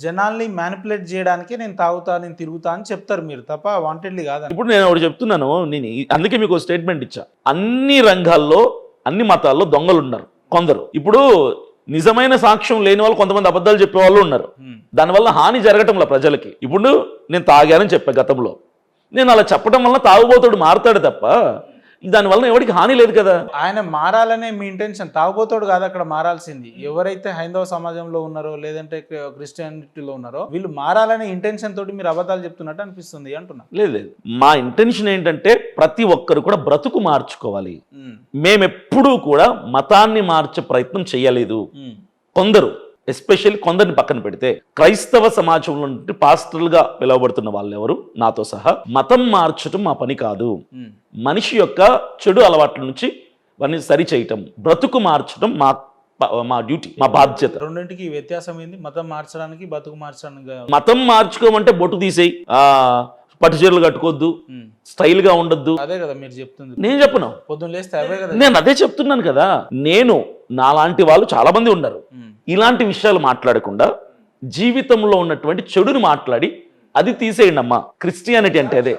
జనాల్ని మ్యానిపులేట్ చేయడానికి నేను తాగుతా, నేను తిరుగుతా అని చెప్తారు మీరు తప్ప వాంటెడ్లీ కాదని. ఇప్పుడు నేను ఒకటి చెప్తున్నాను, నేను అందుకే మీకు స్టేట్మెంట్ ఇచ్చా. అన్ని రంగాల్లో అన్ని మతాల్లో దొంగలు ఉన్నారు కొందరు. ఇప్పుడు నిజమైన సాక్ష్యం లేని వాళ్ళు కొంతమంది అబద్ధాలు చెప్పే వాళ్ళు ఉన్నారు. దానివల్ల హాని జరగటంలో ప్రజలకి. ఇప్పుడు నేను తాగానని చెప్పా గతంలో, నేను అలా చెప్పడం వల్ల తాగుబోతుడు మారుతాడు తప్ప దానివల్ల ఎవరికి హాని లేదు కదా. ఆయన మారాలనే మీ ఇంటెన్షన్, తాగుబోతాడు కాదు అక్కడ మారాల్సింది. ఎవరైతే హైందవ సమాజంలో ఉన్నారో లేదంటే క్రిస్టియానిటీలో ఉన్నారో వీళ్ళు మారాలనే ఇంటెన్షన్ తోటి మీరు అబద్ధాలు చెప్తున్నట్టు అనిపిస్తుంది అంటున్నా. లేదు, మా ఇంటెన్షన్ ఏంటంటే ప్రతి ఒక్కరు కూడా బ్రతుకు మార్చుకోవాలి. మేమెప్పుడూ కూడా మతాన్ని మార్చే ప్రయత్నం చేయలేదు. కొందరు ఎస్పెషల్లీ కొందరిని పక్కన పెడితే క్రైస్తవ సమాజంలో నుండి పాస్టర్లుగా పిలువబడుతున్న వాళ్ళు ఎవరు నాతో సహా మతం మార్చడం మా పని కాదు. మనిషి యొక్క చెడు అలవాట్ల నుంచి వారిని సరి చేయటం, బ్రతుకు మార్చడం మా డ్యూటీ, మా బాధ్యత. రెండింటికి వ్యత్యాసం ఏంది? మతం మార్చడానికి బతుకు మార్చడానికి. మతం మార్చుకోమంటే బొట్టు తీసేయి, పట్టు చీరలు కట్టుకోవద్దు, స్టైల్ గా ఉండొద్దు, అదే కదా మీరు చెప్తుంది. నేను చెప్పను, పొద్దున్న లేస్తే అవే కదా. నేను అదే చెప్తున్నాను కదా. నేను నాలాంటి వాళ్ళు చాలా మంది ఉన్నారు. ఇలాంటి విషయాలు మాట్లాడకుండా జీవితంలో ఉన్నటువంటి చెడుని మాట్లాడి అది తీసేయండి అమ్మా. క్రిస్టియానిటీ అంటే అదే.